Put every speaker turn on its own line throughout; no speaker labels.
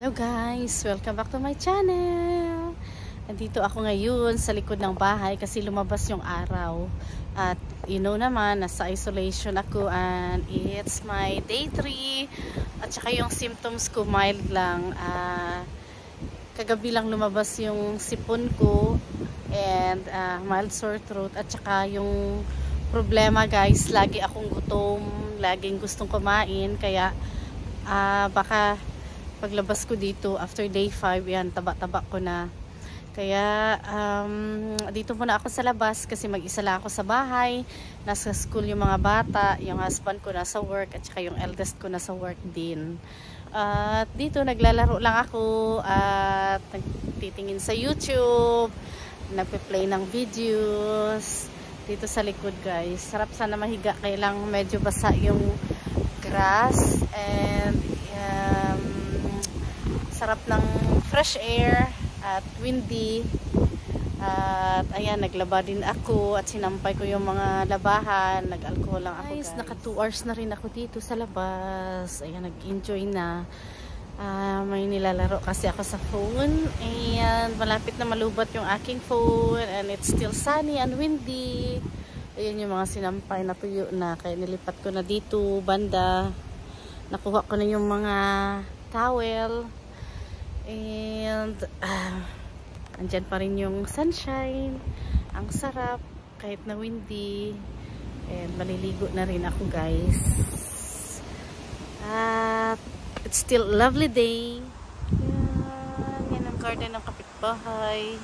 Hello guys! Welcome back to my channel! Nandito ako ngayon sa likod ng bahay kasi lumabas yung araw. At you know naman, nasa isolation ako and it's my day 3. At saka yung symptoms ko mild lang. Kagabi lang lumabas yung sipon ko and mild sore throat. At saka yung problema guys, lagi akong gutom, laging gustong kumain. Kaya baka paglabas ko dito after day 5 yan, taba-taba ko na. Kaya dito muna ako sa labas kasi mag-isa lang ako sa bahay. Nasa school yung mga bata, yung husband ko nasa work at saka yung eldest ko nasa work din. At dito naglalaro lang ako at nagtitingin sa YouTube, nagpe-play ng videos dito sa likod guys. Sarap sana mahiga, kaya lang medyo basa yung grass and sarap ng fresh air at windy. At ayan, naglaba din ako at sinampay ko yung mga labahan. Nag-alcohol lang ako guys. Naka 2 hours na rin ako dito sa labas. Ayan, nag-enjoy na. May nilalaro kasi ako sa phone. Ayan, malapit na malubat yung aking phone. And it's still sunny and windy. Ayan yung mga sinampay na tuyo na. Kaya nilipat ko na dito, banda. Nakuha ko na yung mga towel. And andyan pa rin yung sunshine. Ang sarap kahit na windy. And maliligo na rin ako guys. At it's still a lovely day. Yan ang garden ng kapitbahay.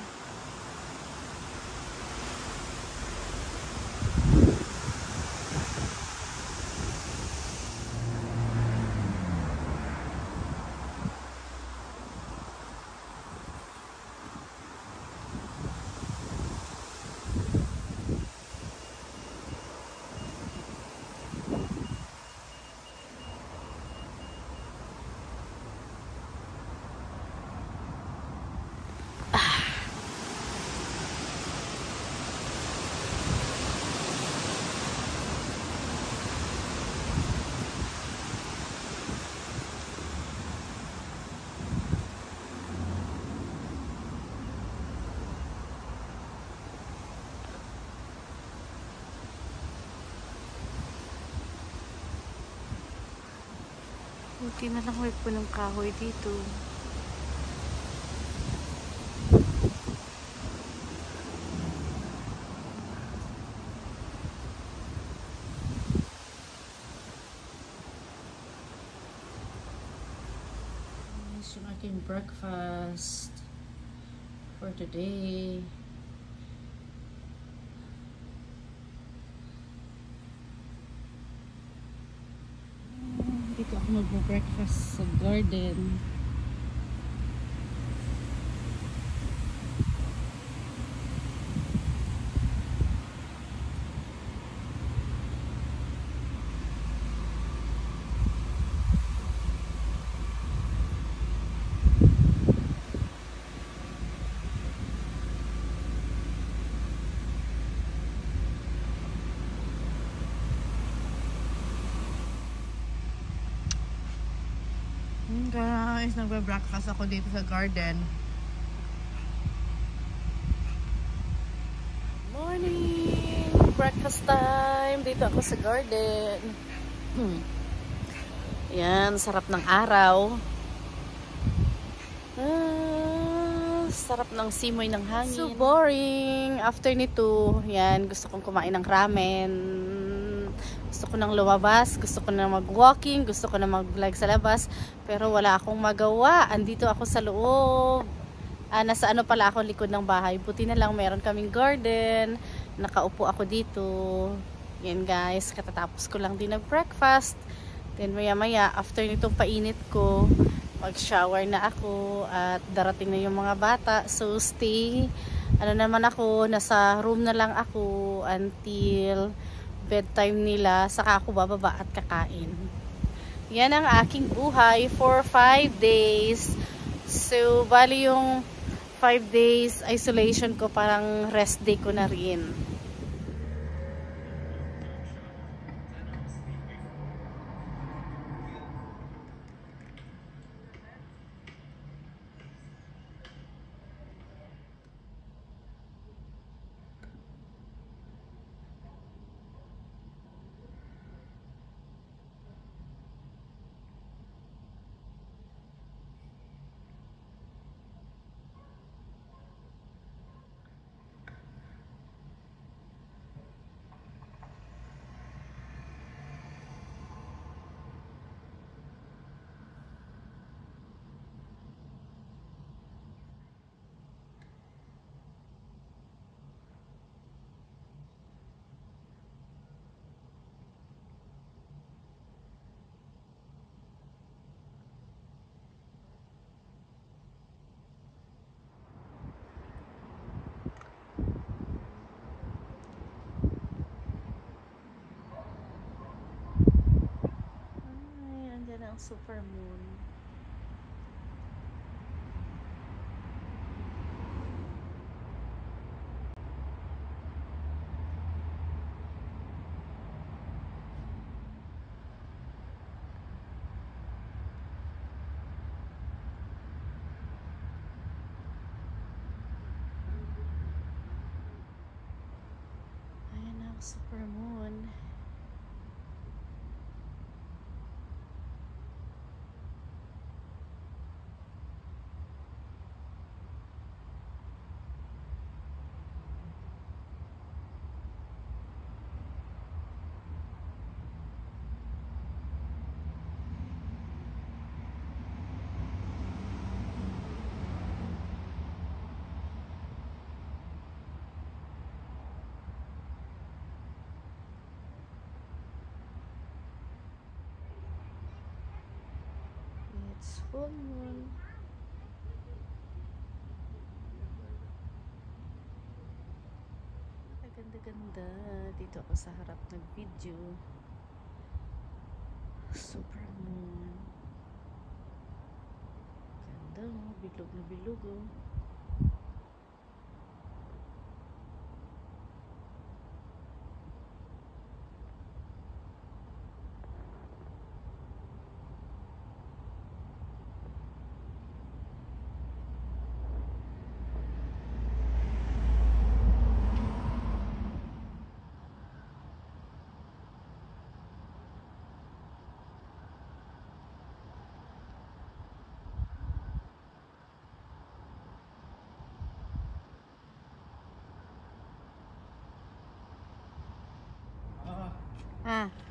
Buti na lang may punong kahoy dito. This yung aking breakfast for today. Dito ako mag-breakfast sa garden. Guys, nagbe-breakfast ako dito sa garden. Morning! Breakfast time! Dito ako sa garden. Yan, sarap ng araw. Sarap ng simoy ng hangin. So boring! After nito, yan, gusto kong kumain ng ramen. Gusto ko nang lumabas, gusto ko na mag-walking, gusto ko na mag-vlog sa labas, pero wala akong magawa. Andito ako sa loob. Nasa ano pala ako, likod ng bahay. Buti na lang meron kaming garden. Nakaupo ako dito. Yan guys, katatapos ko lang din nag-breakfast. Then maya maya, after nitong painit ko, mag-shower na ako at darating na yung mga bata. So stay, ano naman ako, nasa room na lang ako until bedtime nila, saka ako bababa at kakain. Yan ang aking buhay for 5 days. So bali yung 5 days isolation ko, parang rest day ko na rin. ang super moon. Ayan ang super moon. It's full moon. Ganda-ganda. Dito ako sa harap ng video. Super moon. Ganda, oh. Bilog na bilog, oh. Ah.